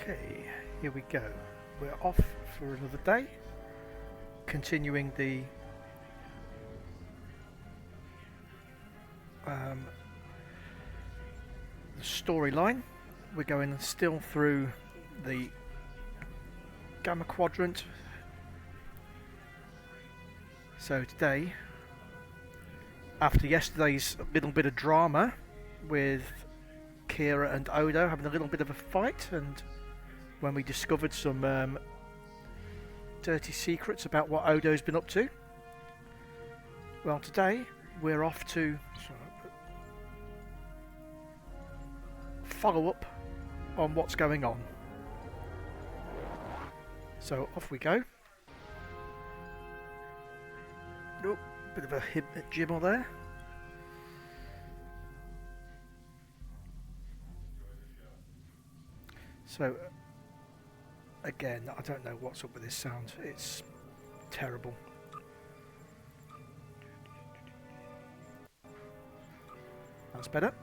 Okay, here we go. We're off for another day, continuing um, the storyline. We're going still through the Gamma Quadrant. So today, after yesterday's little bit of drama with Kira and Odo having a little bit of a fight, and when we discovered some dirty secrets about what Odo's been up to, well, today we're off to follow up on what's going on. So off we go. Oh, bit of a hit at Jibble there. So again, I don't know what's up with this sound. It's terrible. That's better.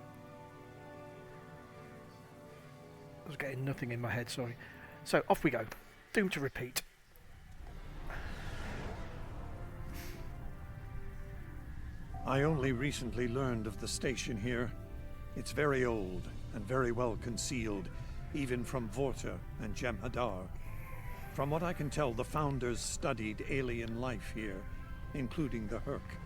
I was getting nothing in my head, sorry. So off we go. Doomed to repeat. I only recently learned of the station here. It's very old and very well concealed, even from Vorta and Jem'Hadar. From what I can tell, the Founders studied alien life here, including the Hurk.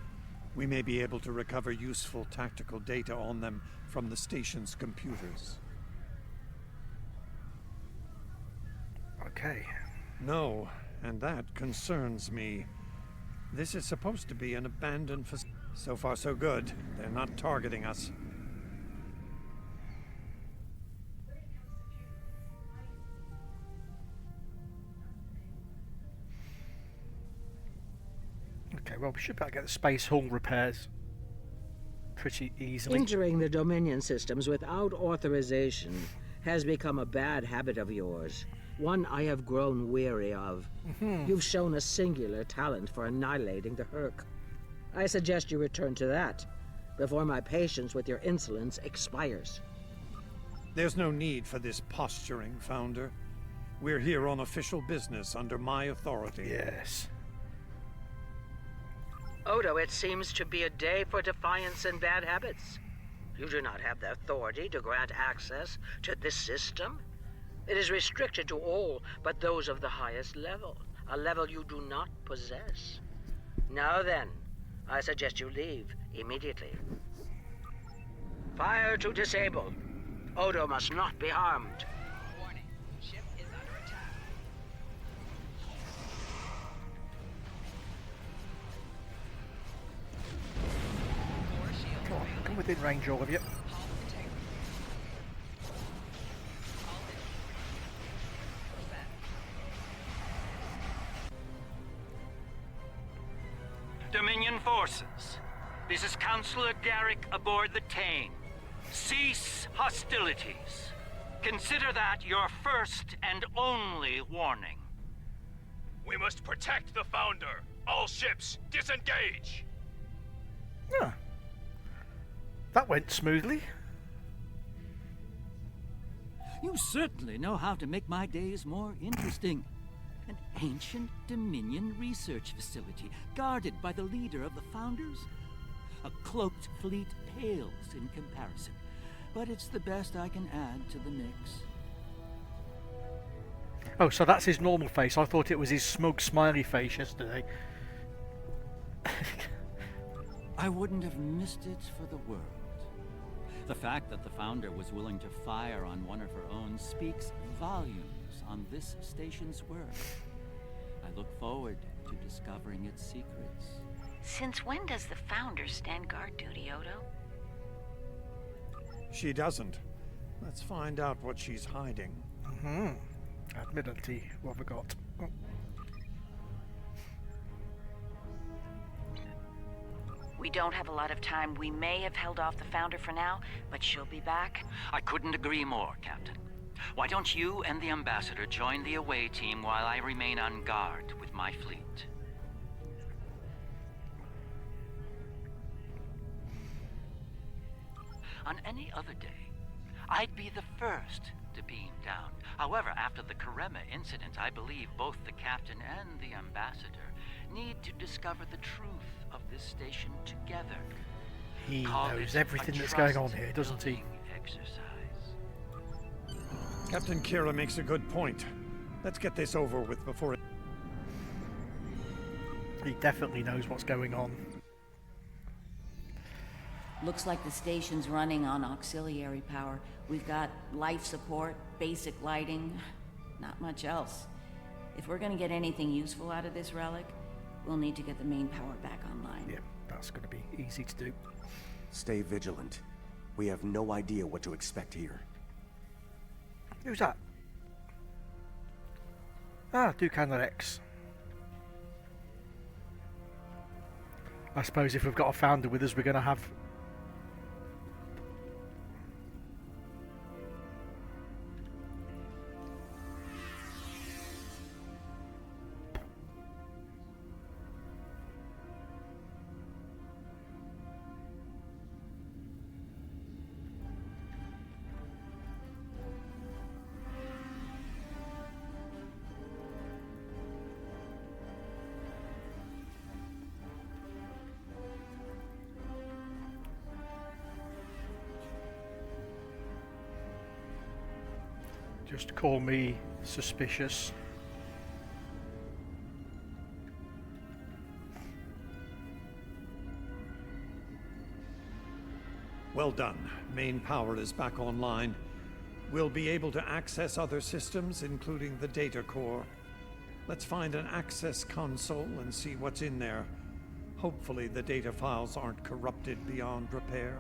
We may be able to recover useful tactical data on them from the station's computers. Okay. No, and that concerns me. This is supposed to be an abandoned facility. So far so good. They're not targeting us. Okay, well, we should be able to get the space hull repairs pretty easily. Entering the Dominion systems without authorization has become a bad habit of yours. One I have grown weary of. You've shown a singular talent for annihilating the Hurk. I suggest you return to that before my patience with your insolence expires. There's no need for this posturing, Founder. We're here on official business under my authority. Yes. Odo, it seems to be a day for defiance and bad habits. You do not have the authority to grant access to this system. It is restricted to all but those of the highest level, a level you do not possess. Now then, I suggest you leave immediately. Fire to disable. Odo must not be harmed. Warning, ship is under attack. Core shield Come on, failure. come within range, all of you. Hull integrity. Hull integrity. Dominion forces, this is Councillor Garrick aboard the Tane. Cease hostilities. Consider that your first and only warning. We must protect the Founder. All ships, disengage! Yeah. That went smoothly. You certainly know how to make my days more interesting. An ancient Dominion research facility, guarded by the leader of the Founders. A cloaked fleet pales in comparison, but it's the best I can add to the mix. Oh, so that's his normal face. I thought it was his smug, smiley face yesterday. I wouldn't have missed it for the world. The fact that the Founder was willing to fire on one of her own speaks volumes on this station's worth. I look forward to discovering its secrets. Since when does the Founder stand guard duty, Odo? She doesn't. Let's find out what she's hiding. Admiralty, what have we got? Oh. We don't have a lot of time. We may have held off the Founder for now, but she'll be back. I couldn't agree more, Captain. Why don't you and the Ambassador join the away team while I remain on guard with my fleet? On any other day, I'd be the first to beam down. However, after the Karema incident, I believe both the captain and the ambassador need to discover the truth of this station together. He Call knows it everything a that's going on here, doesn't he? trust-building exercise. Captain Kira makes a good point. Let's get this over with before it... He definitely knows what's going on. Looks like the station's running on auxiliary power. We've got life support, basic lighting, not much else. If we're gonna get anything useful out of this relic, we'll need to get the main power back online. Yeah, that's going to be easy to do. Stay vigilant. We have no idea what to expect here. Who's that? Ah, Dukan Rex. I suppose if we've got a founder with us, we're going to have... Just call me suspicious. Well done. Main power is back online. We'll be able to access other systems, including the data core. Let's find an access console and see what's in there. Hopefully the data files aren't corrupted beyond repair.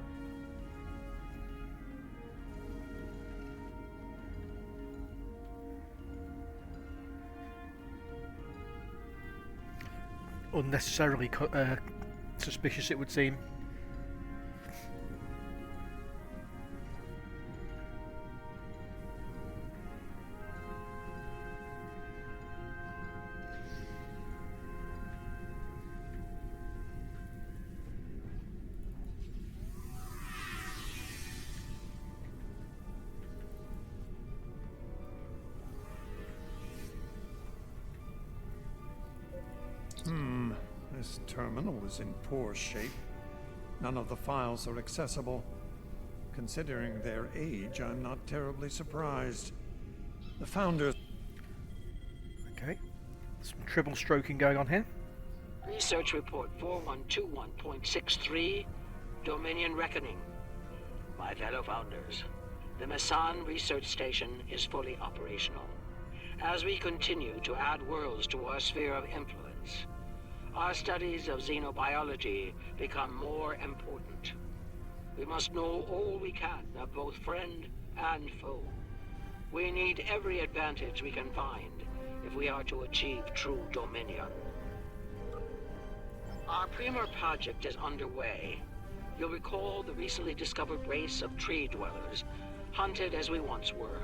Unnecessarily suspicious, it would seem. This terminal is in poor shape. None of the files are accessible. Considering their age, I'm not terribly surprised. The founders... Okay. Some triple stroking going on here. Research report 4121.63, Dominion Reckoning. My fellow founders, the Mesan research station is fully operational. As we continue to add worlds to our sphere of influence, our studies of xenobiology become more important. We must know all we can of both friend and foe. We need every advantage we can find if we are to achieve true dominion. Our Premier project is underway. You'll recall the recently discovered race of tree dwellers, hunted as we once were.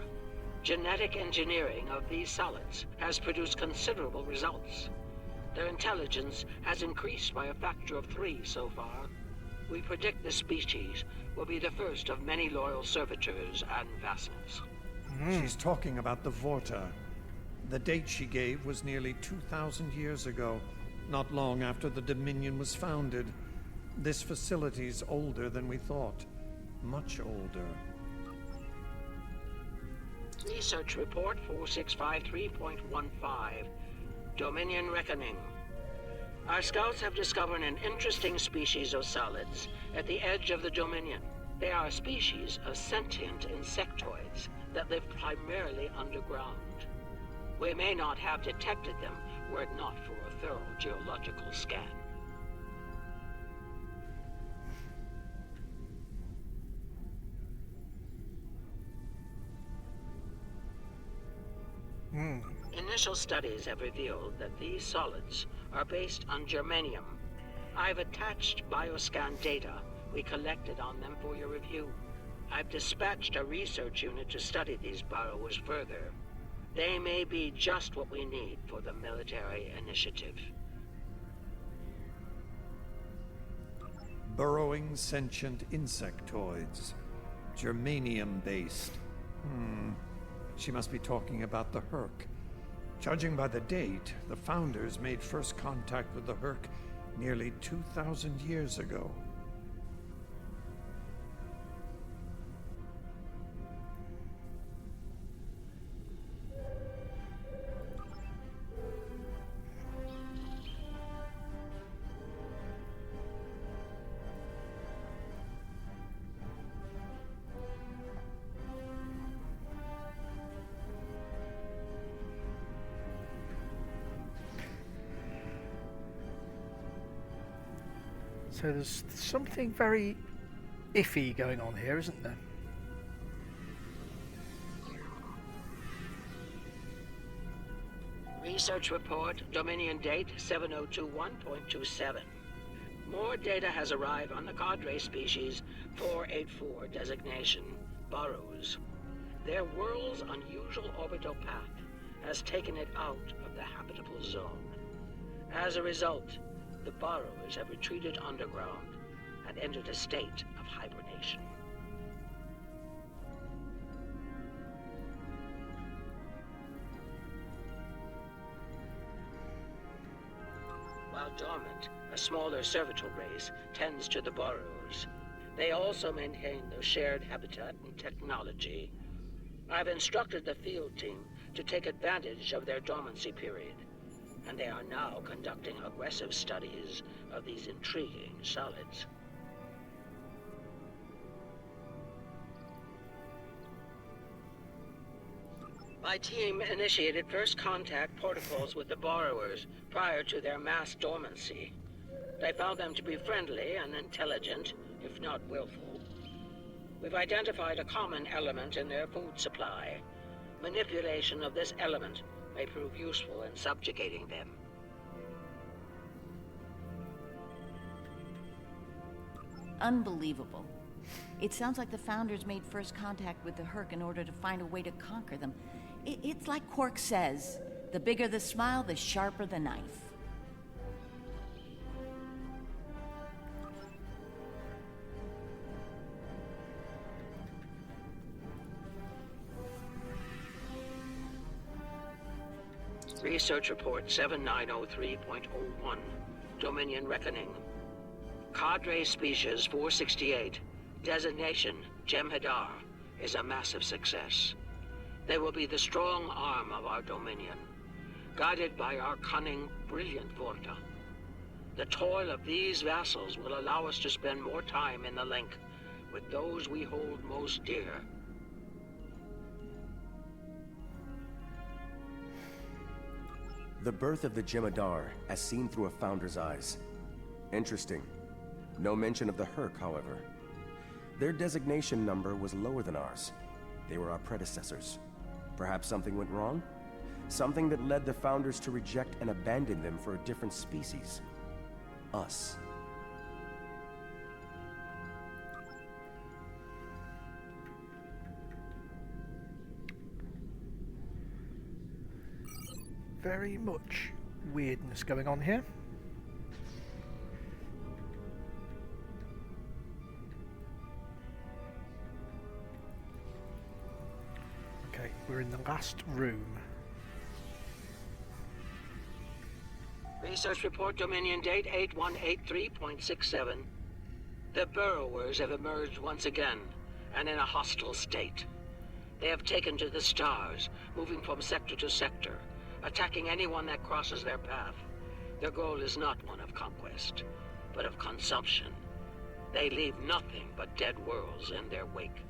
Genetic engineering of these solids has produced considerable results. Their intelligence has increased by a factor of 3 so far. We predict this species will be the first of many loyal servitors and vassals. She's talking about the Vorta. The date she gave was nearly 2,000 years ago, not long after the Dominion was founded. This facility's older than we thought. Much older. Research report 4653.15. Dominion Reckoning. Our scouts have discovered an interesting species of solids at the edge of the Dominion. They are a species of sentient insectoids that live primarily underground. We may not have detected them were it not for a thorough geological scan. Initial studies have revealed that these solids are based on germanium. I've attached bioscan data we collected on them for your review. I've dispatched a research unit to study these burrowers further. They may be just what we need for the military initiative. Burrowing sentient insectoids. Germanium-based. She must be talking about the Herc. Judging by the date, the Founders made first contact with the Herc nearly 2,000 years ago. So there's something very iffy going on here, isn't there? Research report, Dominion date 7021.27. More data has arrived on the cadre species 484 designation, Burrows. Their world's unusual orbital path has taken it out of the habitable zone. As a result, the Burrowers have retreated underground and entered a state of hibernation. While dormant, a smaller servitor race tends to the Burrows. They also maintain their shared habitat and technology. I've instructed the field team to take advantage of their dormancy period, and they are now conducting aggressive studies of these intriguing solids. My team initiated first contact protocols with the borrowers prior to their mass dormancy. They found them to be friendly and intelligent, if not willful. We've identified a common element in their food supply. Manipulation of this element may prove useful in subjugating them. Unbelievable. It sounds like the Founders made first contact with the Herc in order to find a way to conquer them. It's like Quark says, the bigger the smile, the sharper the knife. Research report 7903.01, Dominion Reckoning. Cadre species 468, designation Jem'Hadar, is a massive success. They will be the strong arm of our Dominion, guided by our cunning, brilliant Vorta. The toil of these vassals will allow us to spend more time in the link with those we hold most dear. The birth of the Jem'Hadar, as seen through a Founder's eyes. Interesting. No mention of the Herc, however. Their designation number was lower than ours. They were our predecessors. Perhaps something went wrong? Something that led the Founders to reject and abandon them for a different species. Us. Very much weirdness going on here. Okay, we're in the last room. Research report Dominion date 8183.67. The Burrowers have emerged once again, and in a hostile state. They have taken to the stars, moving from sector to sector, attacking anyone that crosses their path. Their goal is not one of conquest, but of consumption. They leave nothing but dead worlds in their wake.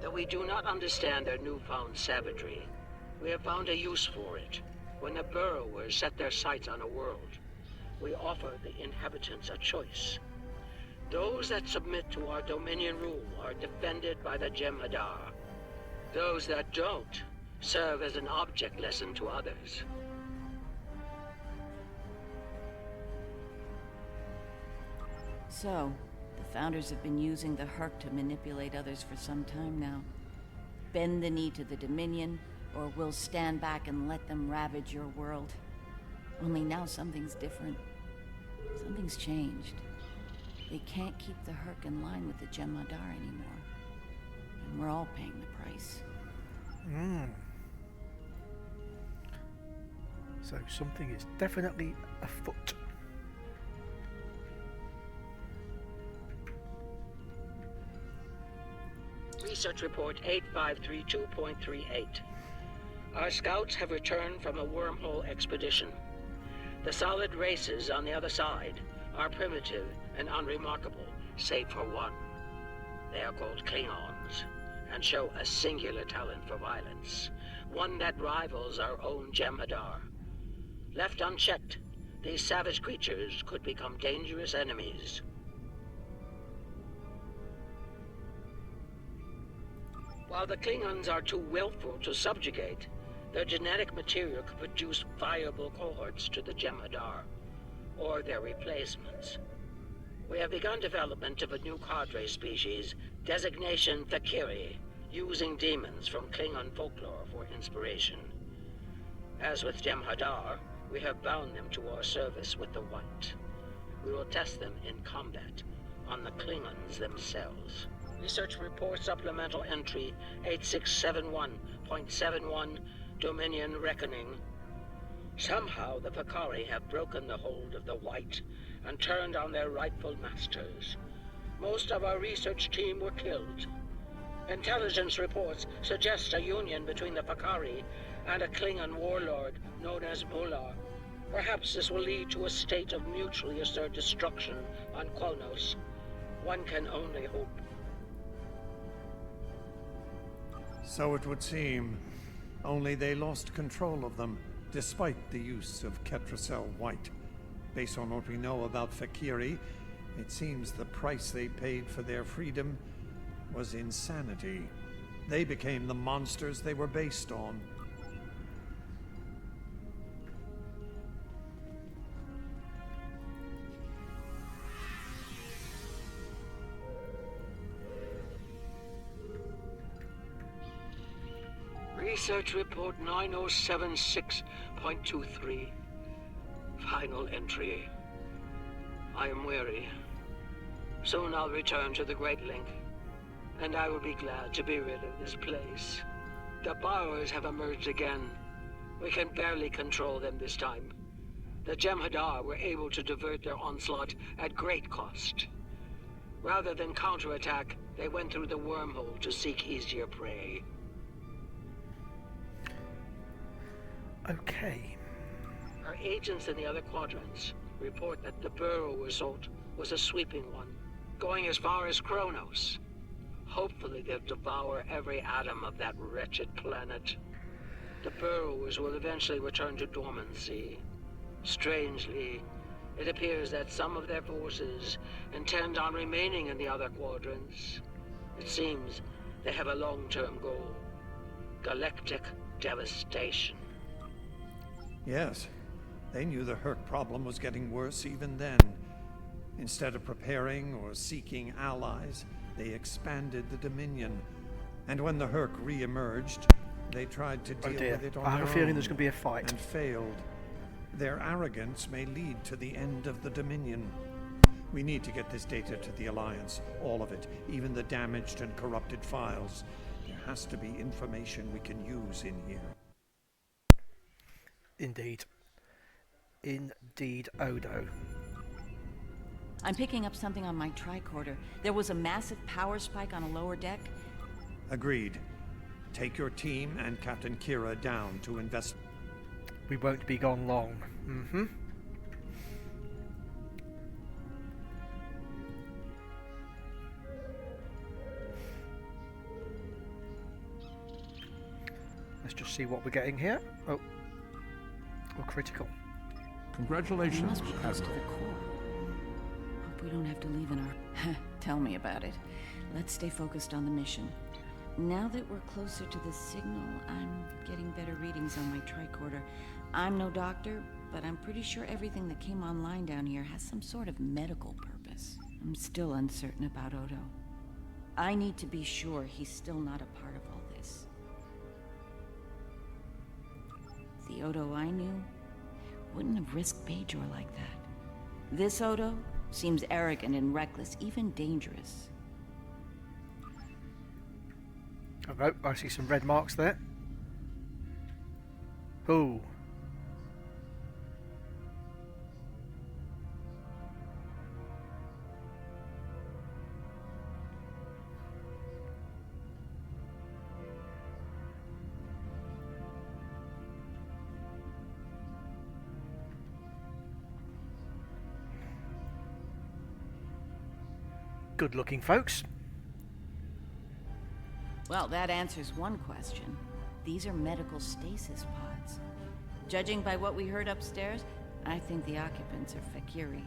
Though we do not understand their newfound savagery, we have found a use for it. When the Burrowers set their sights on a world, we offer the inhabitants a choice. Those that submit to our Dominion rule are defended by the Jem'Hadar. Those that don't serve as an object lesson to others. So, the Founders have been using the Herc to manipulate others for some time now. Bend the knee to the Dominion, or we'll stand back and let them ravage your world. Only now something's different. Something's changed. They can't keep the Herc in line with the Jem'Hadar anymore. And we're all paying the price. So something is definitely afoot. Research Report 8532.38. Our scouts have returned from a wormhole expedition. The solid races on the other side are primitive and unremarkable, save for one. They are called Klingons, and show a singular talent for violence, one that rivals our own Jem'Hadar. Left unchecked, these savage creatures could become dangerous enemies. While the Klingons are too willful to subjugate, their genetic material could produce viable cohorts to the Jem'Hadar, or their replacements. We have begun development of a new cadre species, designation Thakiri, using demons from Klingon folklore for inspiration. As with Jem'Hadar, we have bound them to our service with the White. We will test them in combat on the Klingons themselves. Research Report Supplemental Entry 8671.71, Dominion Reckoning. Somehow the Vakari have broken the hold of the White and turned on their rightful masters. Most of our research team were killed. Intelligence reports suggest a union between the Vakari and a Klingon warlord known as Mullah. Perhaps this will lead to a state of mutually assured destruction on Kronos. One can only hope. So it would seem. Only they lost control of them, despite the use of Ketracel White. Based on what we know about Thakiri, it seems the price they paid for their freedom was insanity. They became the monsters they were based on. Research Report 9076.23. Final entry. I am weary. Soon I'll return to the Great Link, and I will be glad to be rid of this place. The borrowers have emerged again. We can barely control them this time. The Jem'Hadar were able to divert their onslaught at great cost. Rather than counterattack, they went through the wormhole to seek easier prey. Okay. Our agents in the other quadrants report that the burrow assault was a sweeping one, going as far as Kronos. Hopefully they'll devour every atom of that wretched planet. The burrowers will eventually return to dormancy. Strangely, it appears that some of their forces intend on remaining in the other quadrants. It seems they have a long-term goal: galactic devastation. Yes, they knew the Herc problem was getting worse even then. Instead of preparing or seeking allies, they expanded the Dominion. And when the Herc re-emerged, they tried to deal with it on I have their a feeling own there's going to be a fight. and failed. Their arrogance may lead to the end of the Dominion. We need to get this data to the Alliance, all of it, even the damaged and corrupted files. There has to be information we can use in here. Indeed. Indeed, Odo. I'm picking up something on my tricorder. There was a massive power spike on a lower deck. Agreed. Take your team and Captain Kira down to invest. We won't be gone long. Mm-hmm. Let's just see what we're getting here. Oh, critical. We Congratulations, must be close to Admiral. the core. Hope we don't have to leave in our... Tell me about it. Let's stay focused on the mission. Now that we're closer to the signal, I'm getting better readings on my tricorder. I'm no doctor, but I'm pretty sure everything that came online down here has some sort of medical purpose. I'm still uncertain about Odo. I need to be sure he's still not a part of all this. The Odo I knew wouldn't have risked Bajor like that. This Odo seems arrogant and reckless, even dangerous. Oh, I see some red marks there. Oh. Good looking folks. Well, that answers one question. These are medical stasis pods. Judging by what we heard upstairs, I think the occupants are Fakiri.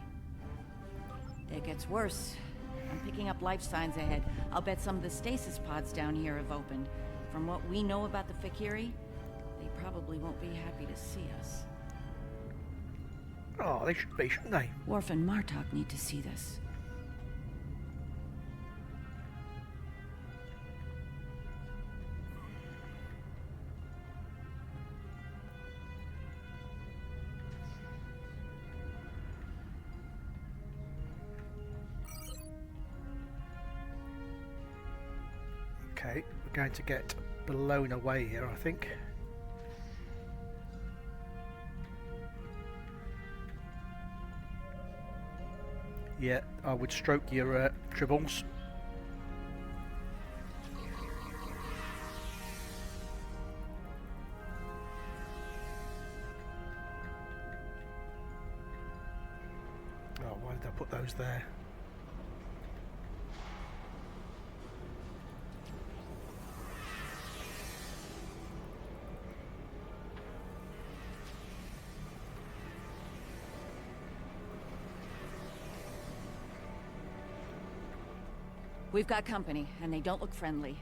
It gets worse. I'm picking up life signs ahead. I'll bet some of the stasis pods down here have opened. From what we know about the Fakiri, they probably won't be happy to see us. Oh, they should be, shouldn't they? Worf and Martok need to see this. Okay, we're going to get blown away here, I think. Yeah, I would stroke your tribbles. Oh, why did I put those there? We've got company, and they don't look friendly.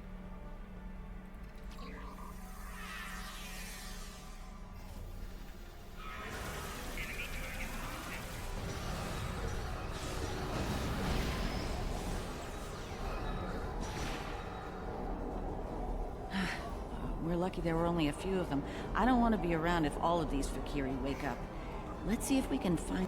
We're lucky there were only a few of them. I don't want to be around if all of these Fakiri wake up. Let's see if we can find...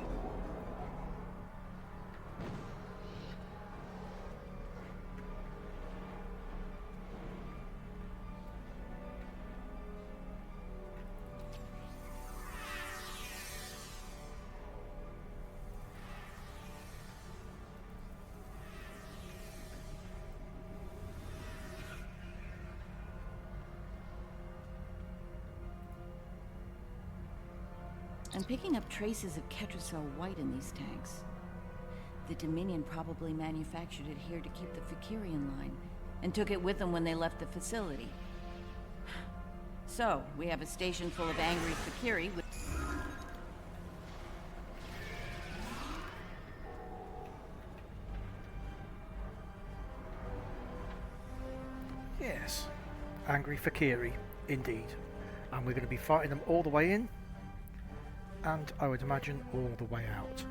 I'm picking up traces of Ketracel White in these tanks. The Dominion probably manufactured it here to keep the Fakiri in line, and took it with them when they left the facility. So, we have a station full of angry Fakiri with... Yes, angry Fakiri, indeed. And we're going to be fighting them all the way in. And I would imagine all the way out.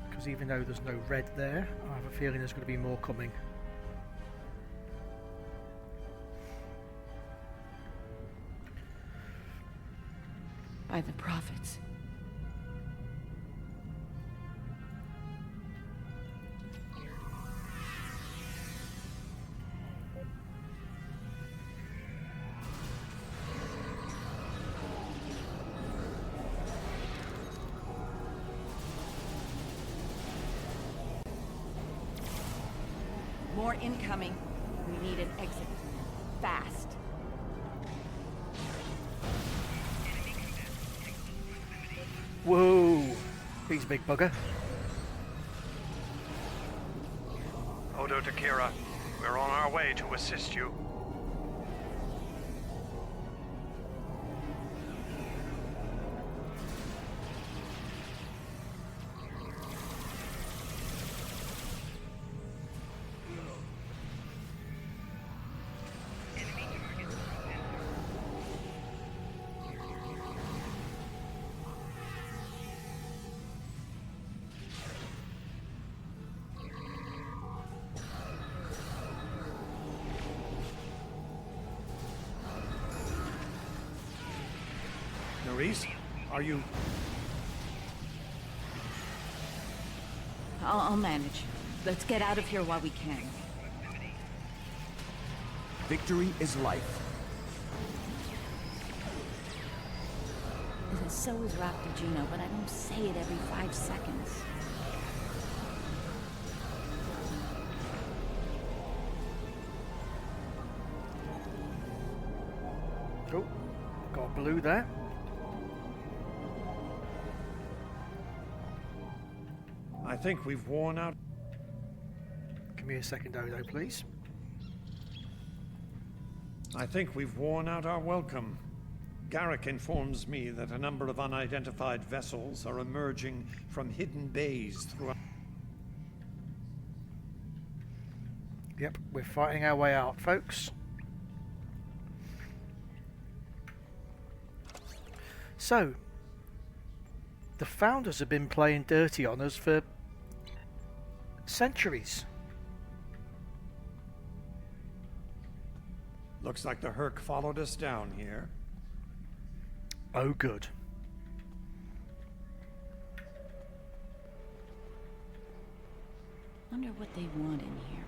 Because even though there's no red there, I have a feeling there's going to be more coming. by the prophets. More incoming. We need an exit plan. Fast. Whoa! He's a big bugger. Odo to Kira, we're on our way to assist you. Nerys, are you... I'll manage. Let's get out of here while we can. Victory is life. So is Raptor Juno, but I don't say it every 5 seconds. Oh, got blue there. I think we've worn out... Give me a second, Odo, please. I think we've worn out our welcome. Garrick informs me that a number of unidentified vessels are emerging from hidden bays throughout. Yep, we're fighting our way out, folks. So, the Founders have been playing dirty on us for centuries. Looks like the Herc followed us down here. Oh, good. Wonder what they want in here.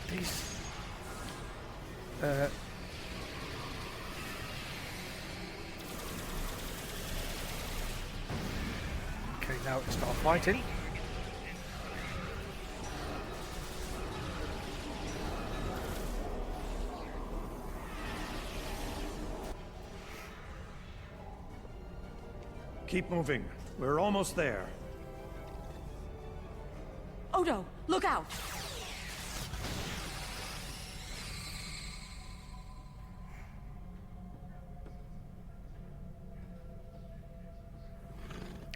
These... Okay, now it's start fighting. Keep moving. We're almost there. Odo, look out!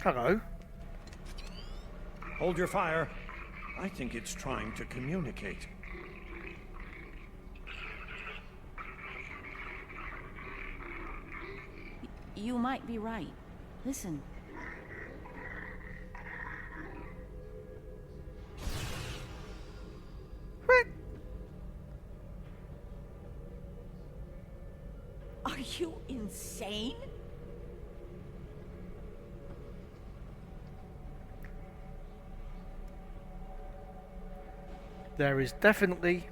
Hello. Hold your fire. I think it's trying to communicate. You might be right. Listen. What? Are you insane? There is definitely,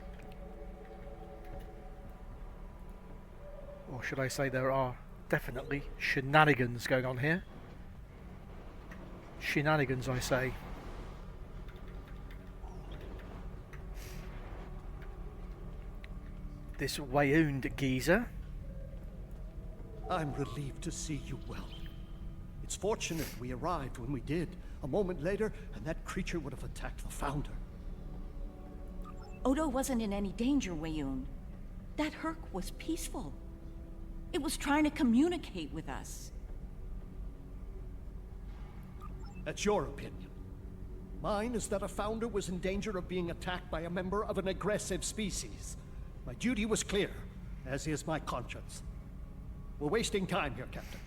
or should I say there are definitely shenanigans going on here. Shenanigans, I say. This Wayound geezer. I'm relieved to see you well. It's fortunate we arrived when we did. A moment later, and that creature would have attacked the Founder. Odo wasn't in any danger, Wayound. That Herc was peaceful. It was trying to communicate with us. That's your opinion. Mine is that a Founder was in danger of being attacked by a member of an aggressive species. My duty was clear, as is my conscience. We're wasting time here, Captain.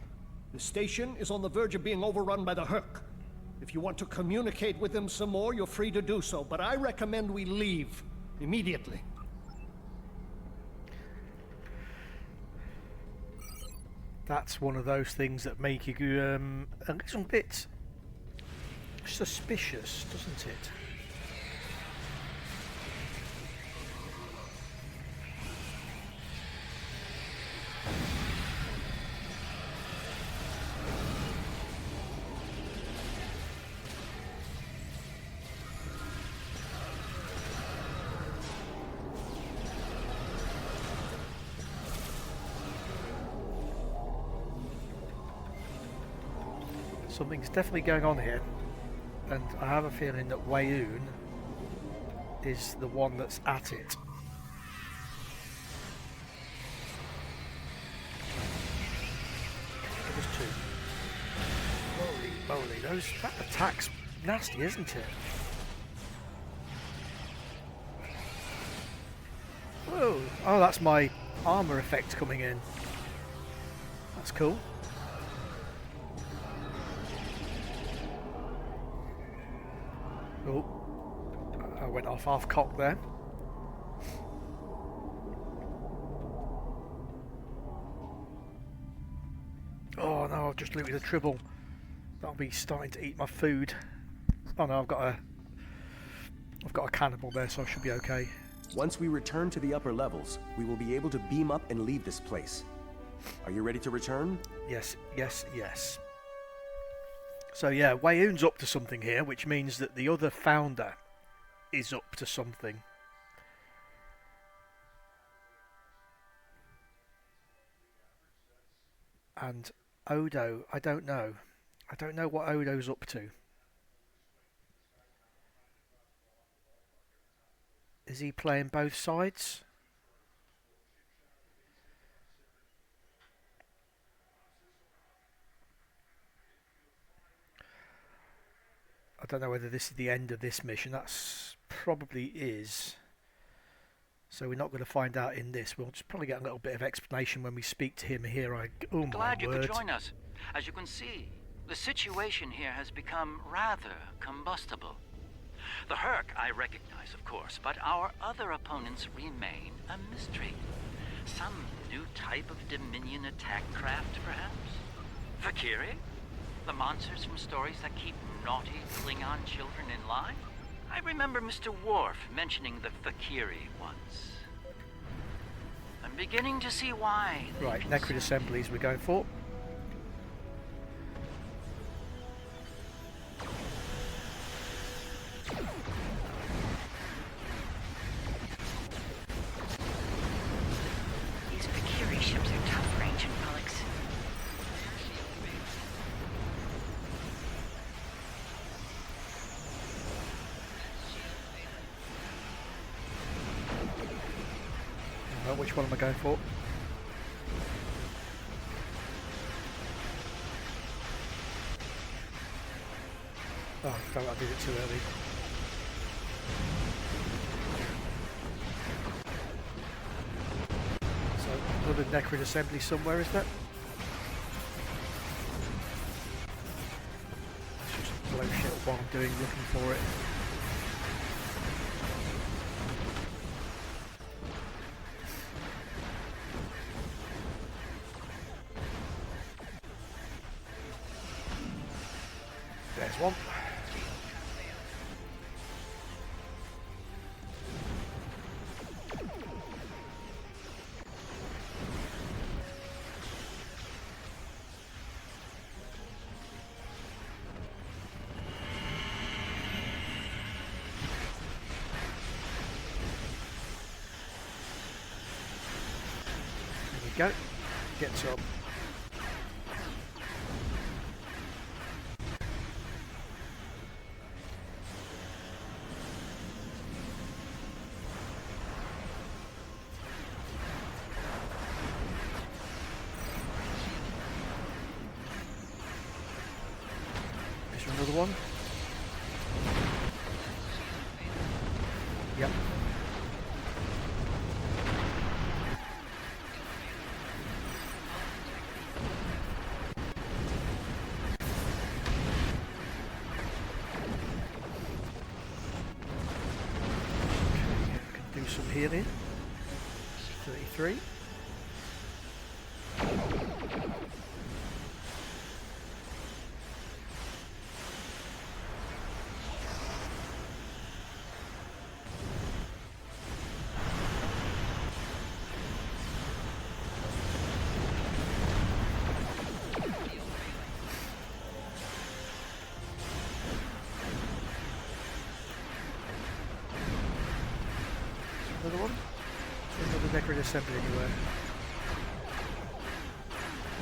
The station is on the verge of being overrun by the Herc. If you want to communicate with them some more, you're free to do so, but I recommend we leave. Immediately. That's one of those things that make you a little bit suspicious, doesn't it? Something's definitely going on here, and I have a feeling that Wayound is the one that's at it. There's two. Holy moly, that attack's nasty, isn't it? Whoa! Oh, that's my armor effect coming in. That's cool. Oh, I went off half cock there. Oh no, I've just looted a tribble. That'll be starting to eat my food. Oh no, I've got a cannibal there, so I should be okay. Once we return to the upper levels, we will be able to beam up and leave this place. Are you ready to return? Yes, yes, yes. So yeah, Wayound's up to something here, which means that the other Founder is up to something. And Odo, I don't know. I don't know what Odo's up to. Is he playing both sides? I don't know whether this is the end of this mission. That's probably is. So we're not going to find out in this. We'll just probably get a little bit of explanation when we speak to him here. Oh my Glad you word. could join us. As you can see, the situation here has become rather combustible. The Herc I recognize, of course, but our other opponents remain a mystery. Some new type of Dominion attack craft, perhaps? Valkyrie? The monsters from stories that keep naughty Klingon children in line? I remember Mr. Worf mentioning the Valkyrie once. I'm beginning to see why. Right, Necrid assemblies we're going for. These Valkyrie ships are tough for ancient relics. Well, which one am I going for? Oh, I felt I did it too early. So, another Necrid assembly somewhere, is that? Let's just blow shit up while I'm looking for it. There's one. There we go. Get some. Another one. Yep. Okay, can do some healing. 33. Another one? Another Necrid assembly anywhere?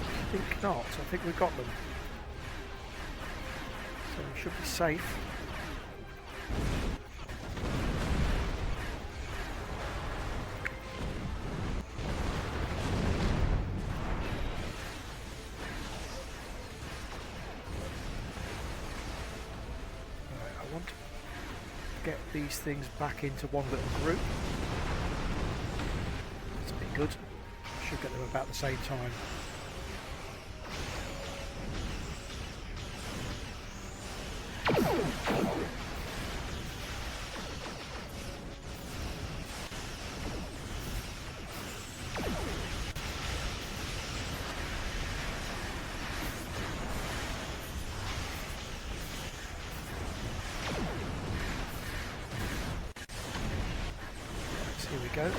I think not. I think we've got them. So we should be safe. Alright, I want to get these things back into one little group. That's been good. Should get them about the same time. Here we go.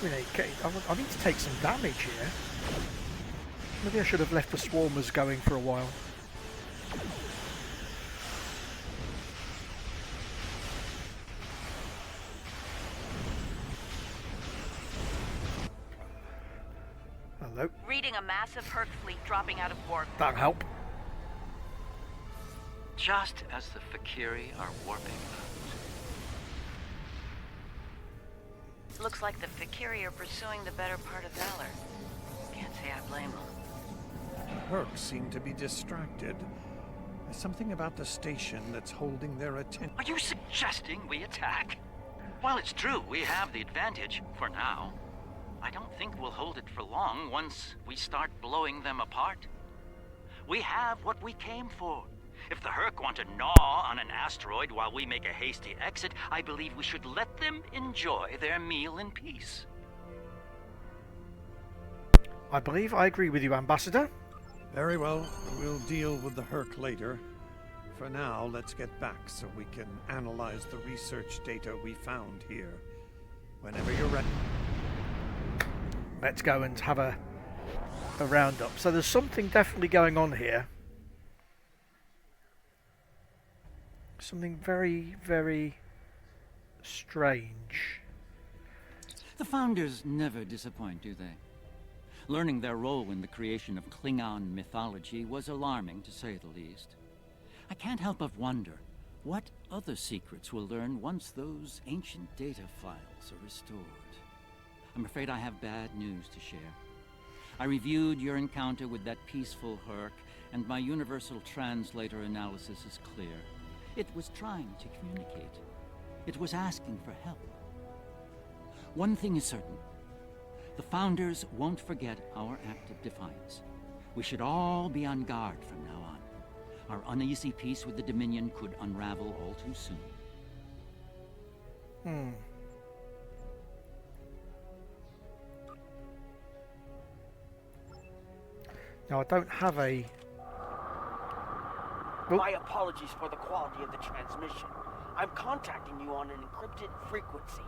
I mean, I need to take some damage here. Maybe I should have left the swarmers going for a while. Hello. Reading a massive Herc fleet dropping out of warp. That'll help. Just as the Fakiri are warping out. Looks like the Fakiri are pursuing the better part of Valor. Can't say I blame them. The Hercs seem to be distracted. There's something about the station that's holding their attention. Are you suggesting we attack? While it's true we have the advantage, for now, I don't think we'll hold it for long once we start blowing them apart. We have what we came for. If the Herc want to gnaw on an asteroid while we make a hasty exit, I believe we should let them enjoy their meal in peace. I believe I agree with you, Ambassador. Very well, we'll deal with the Herc later. For now, let's get back so we can analyze the research data we found here. Whenever you're ready. Let's go and have a roundup. So there's something definitely going on here. Something very, very strange. The Founders never disappoint, do they? Learning their role in the creation of Klingon mythology was alarming, to say the least. I can't help but wonder what other secrets we'll learn once those ancient data files are restored. I'm afraid I have bad news to share. I reviewed your encounter with that peaceful Herc, and my universal translator analysis is clear. It was trying to communicate. It was asking for help. One thing is certain. The Founders won't forget our act of defiance. We should all be on guard from now on. Our uneasy peace with the Dominion could unravel all too soon. Now, I don't have a... My apologies for the quality of the transmission. I'm contacting you on an encrypted frequency.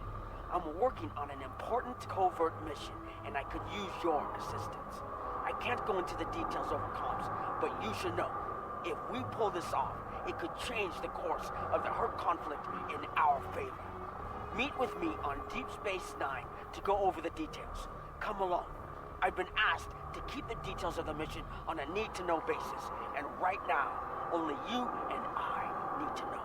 I'm working on an important covert mission, and I could use your assistance. I can't go into the details over comms, but you should know, if we pull this off, it could change the course of the Herc conflict in our favor. Meet with me on Deep Space Nine to go over the details. Come along. I've been asked to keep the details of the mission on a need-to-know basis, and right now, only you and I need to know.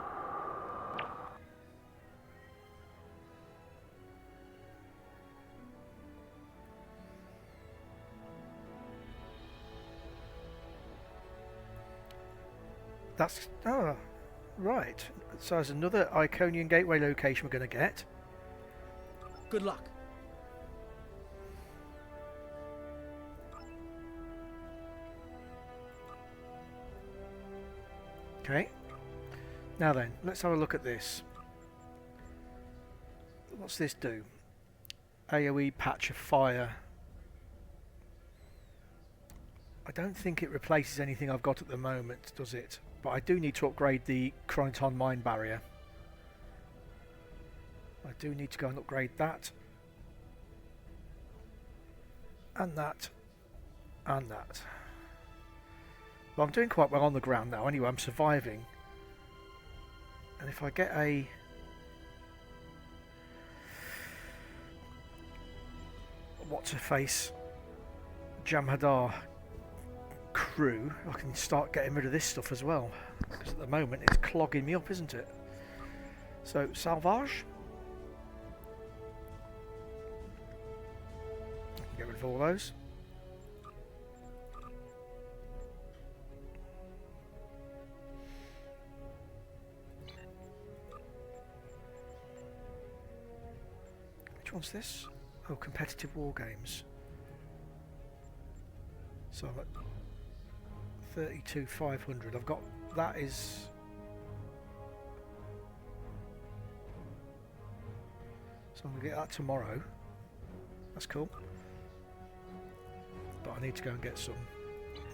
That's... oh, right. So there's another Iconian Gateway location we're going to get. Good luck. Okay. Now then, let's have a look at this. What's this do? AoE patch of fire. I don't think it replaces anything I've got at the moment, does it? But I do need to upgrade the Chronoton Mine Barrier. I do need to go and upgrade that. And that. And that. Well, I'm doing quite well on the ground now. Anyway, I'm surviving. And if I get a... what's-her-face Jem'Hadar crew, I can start getting rid of this stuff as well. Because at the moment it's clogging me up, isn't it? So, salvage. Get rid of all those. Which one's this? Oh, competitive war games. So I'm at 32,500. I've got... that is... so I'm going to get that tomorrow. That's cool. But I need to go and get some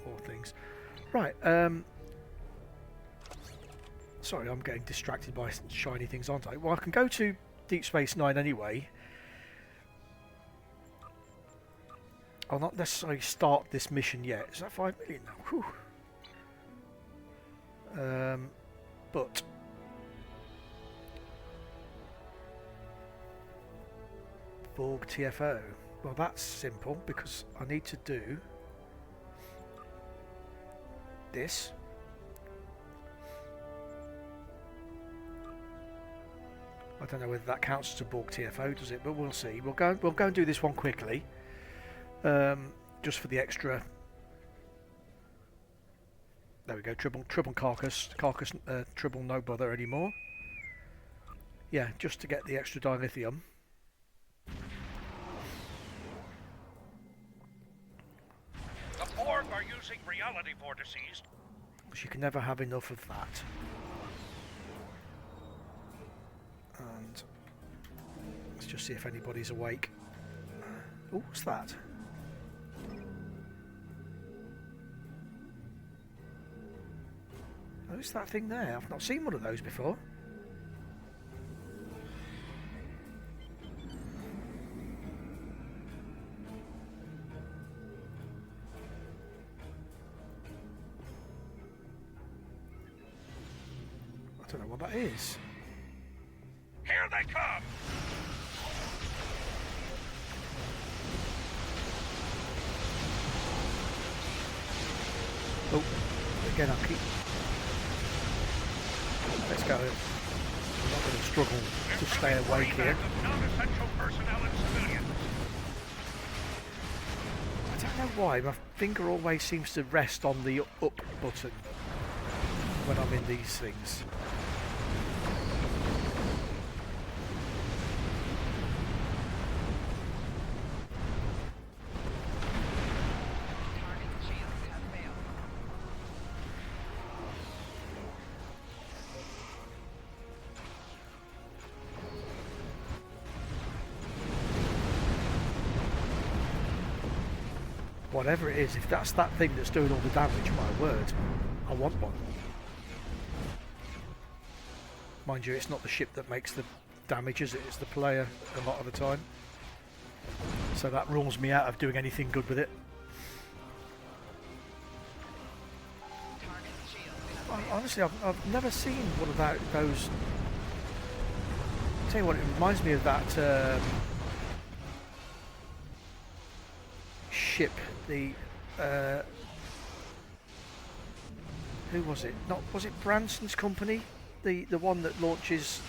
more things. Right, sorry, I'm getting distracted by shiny things, aren't I? Well, I can go to Deep Space Nine anyway. I'll not necessarily start this mission yet. Is that 5 million now? Whew. But Borg TFO. Well, that's simple because I need to do this. I don't know whether that counts as a Borg TFO, does it? But we'll see. We'll go and do this one quickly, just for the extra. There we go. Triple carcass. Triple no bother anymore. Yeah, just to get the extra dilithium. The Borg are using reality vortices. Because you can never have enough of that. And let's just see if anybody's awake. Oh, what's that? Oh, what's that thing there? I've not seen one of those before. I don't know what that is. Here they come! Oh, again I'll keep... Let's go. I'm not going to struggle to stay awake here. Non-essential personnel and civilians. I don't know why, my finger always seems to rest on the up button when I'm in these things. Target shields have failed. Whatever it is, if that's that thing that's doing all the damage, my word, I want one. Mind you, it's not the ship that makes the damage, is it? It's the player a lot of the time. So that rules me out of doing anything good with it. Target shields have failed. Honestly, I've never seen one of those. I'll tell you what, it reminds me of that ship. The who was it? Was it Branson's company? The one that launches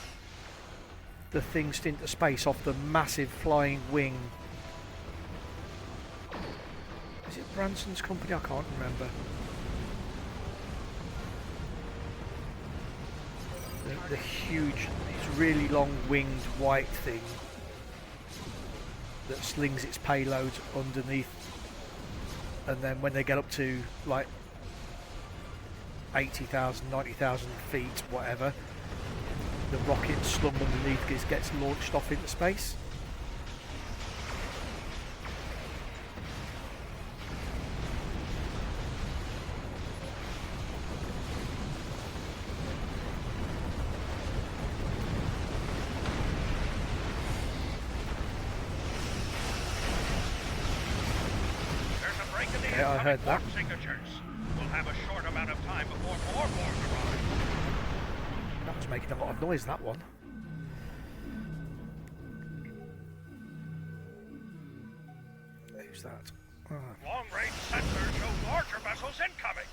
the things into space off the massive flying wing. Is it Branson's company? I can't remember. The huge, really long winged white thing that slings its payload underneath, and then when they get up to like 80,000, 90,000 feet, whatever, the rocket slung underneath gets launched off into space. Yeah, I heard that. Signatures. We'll have a short amount of time before more Borg arrive. That was making a lot of noise, that one. Who's that? Ah. Long-range sensors show larger vessels incoming.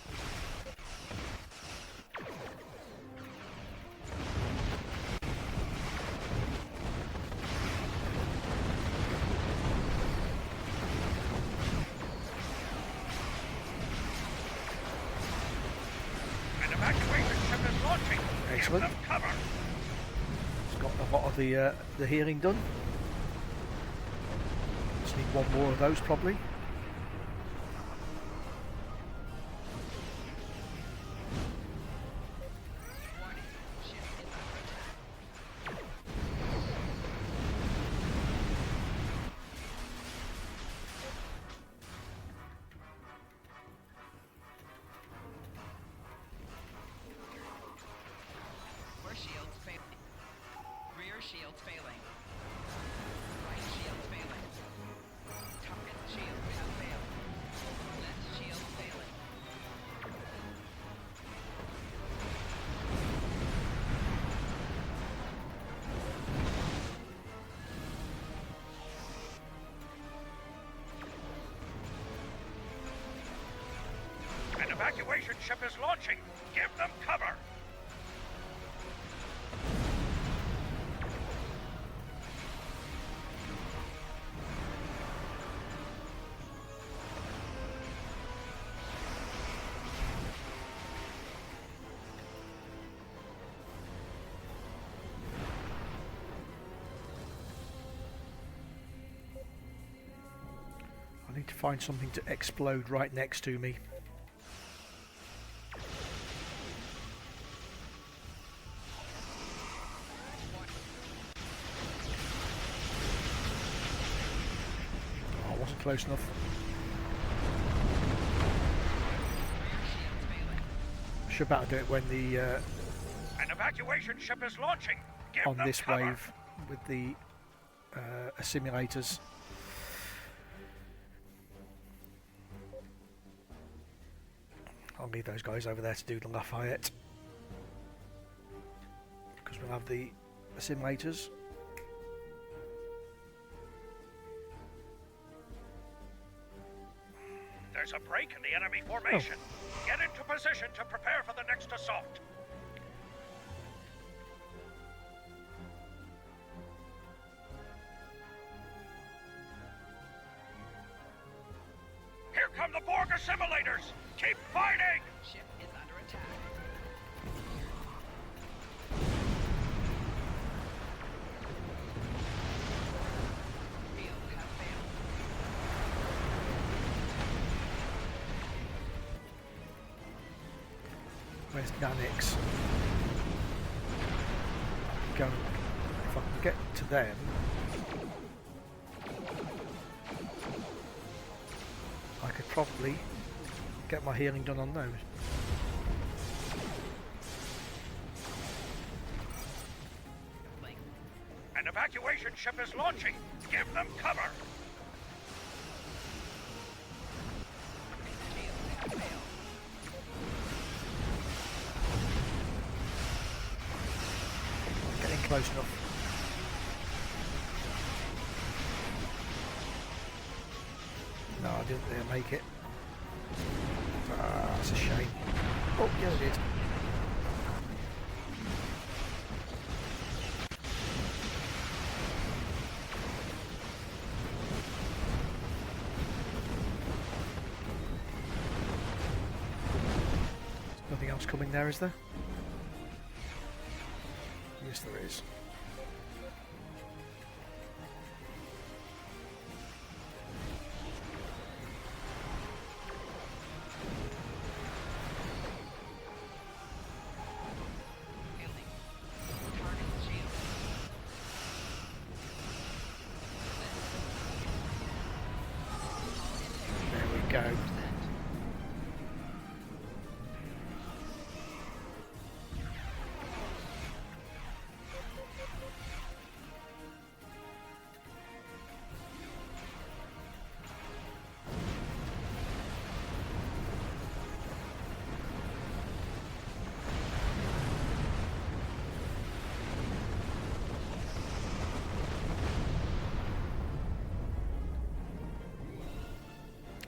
An evacuation ship is launching. Excellent. Give them cover. It's got a lot of the healing done. Just need one more of those probably. Warning. Ship is under attack. Rear shields failing. Rear shields failing. Right shields failing. Target shields evacuation ship is launching. Give them cover. I need to find something to explode right next to me. Oh, I wasn't close enough. I should better do it when the An evacuation ship is launching. Give on them this cover. wave with the simulators. I'll leave those guys over there to do the Lafayette because we'll have the simulators. There's a break in the enemy formation. Get into position to prepare for the next assault. Here come the Borg assimilators! Keep fighting! Ship is under attack. Shields have failed. Where's Nanix? Go. If I can get to them. I could probably get my healing done on those. An evacuation ship is launching. Give them cover. Shields have failed. Getting close enough. No, I didn't make it. Ah, that's a shame. Oh, yeah, I did. Nothing else coming there, is there? Yes, there is. Healing. Target shield. There we go.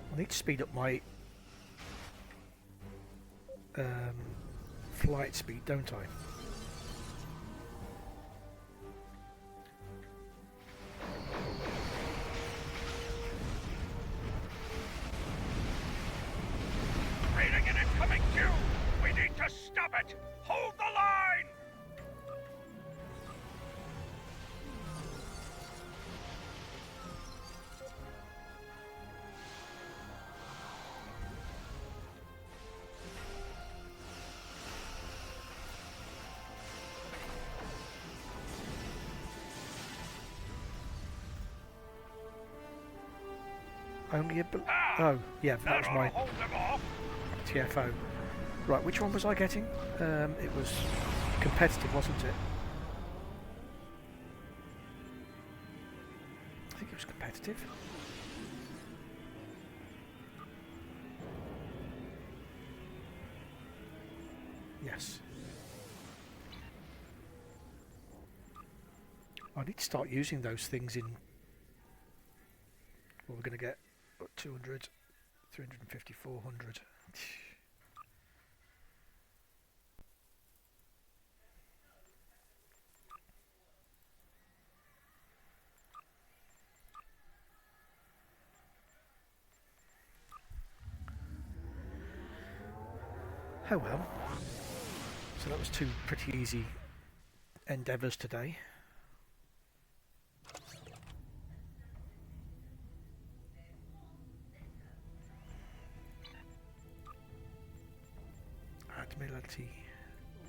I need to speed up my flight speed, don't I? Reading an incoming cue. We need to stop it. Hold the line. Only a oh, yeah, that was my Hold them off. TFO. Right, which one was I getting? It was competitive, wasn't it? I think it was competitive. Yes. I need to start using those things in... Well, we're going to get 200, 350, 400. Oh well. So that was two pretty easy endeavours today. Admiralty.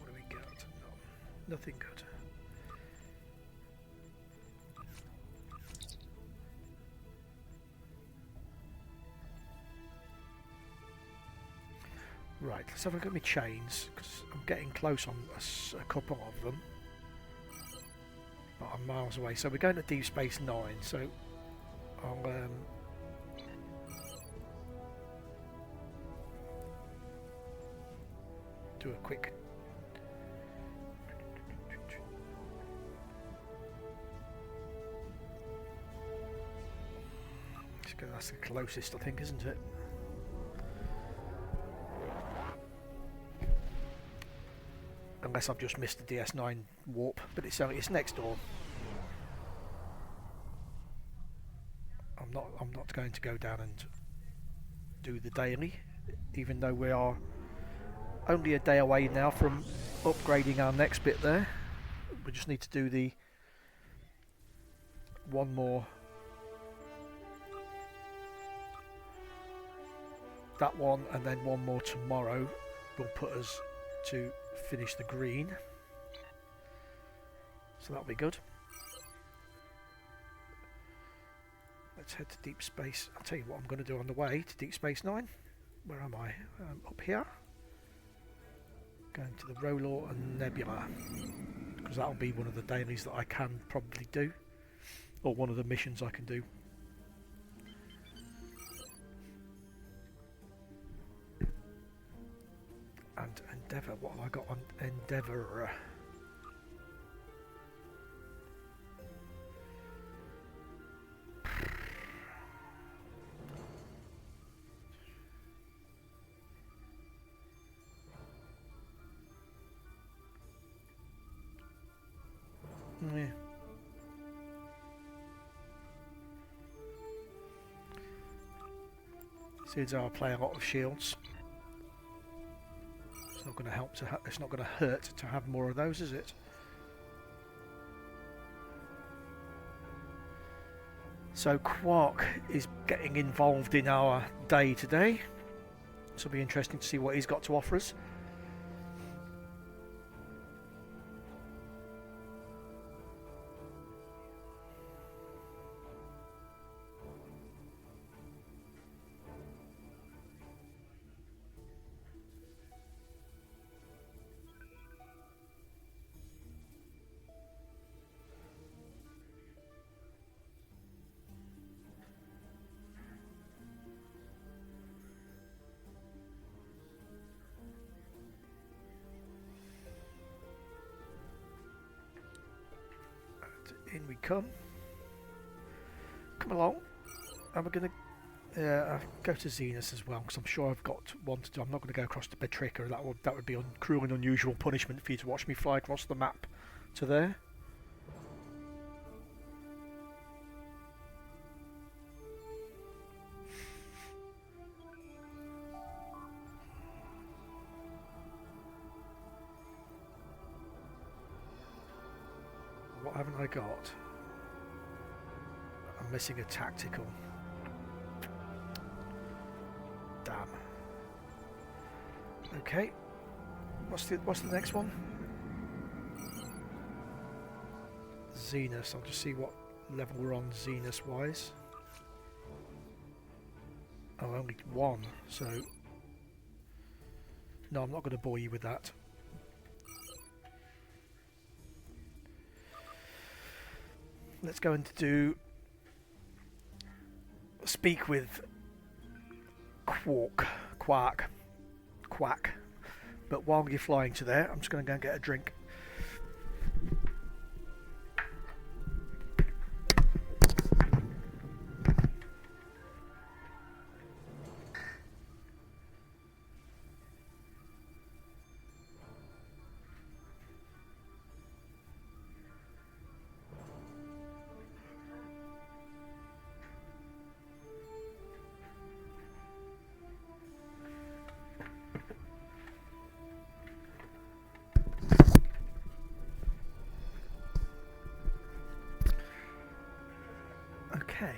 What do we get? No, nothing good. Right, let's have a look at my chains, because I'm getting close on a couple of them. But I'm miles away. So we're going to Deep Space Nine, so I'll do a quick that's the closest, I think, isn't it? Unless I've just missed the DS9 warp, but it's next door. I'm not going to go down and do the daily, even though we are only a day away now from upgrading our next bit there. We just need to do the one more, that one, and then one more tomorrow will put us to finish the green, so that'll be good. Let's head to Deep Space. I'll tell you what I'm going to do on the way to Deep Space Nine. Where am I? Up here. Going to the Rolor and Nebula, because that'll be one of the dailies that I can probably do, or one of the missions I can do. And Endeavour, what have I got on Endeavour? Yeah. Seems I play a lot of shields. It's not going to help to it's not going to hurt to have more of those, is it? So Quark is getting involved in our day today. So it'll be interesting to see what he's got to offer us. In we come. Come along. And we're going to go to Zenus as well, because I'm sure I've got one to do. I'm not going to go across to Betrica. That would be cruel and unusual punishment for you to watch me fly across the map to there. What haven't I got? I'm missing a tactical. Damn. Okay. What's the next one? Zenus. I'll just see what level we're on Zenus wise. Oh, only one. So no, I'm not going to bore you with that. Let's go and speak with Quark. But while you're flying to there, I'm just going to go and get a drink. Okay.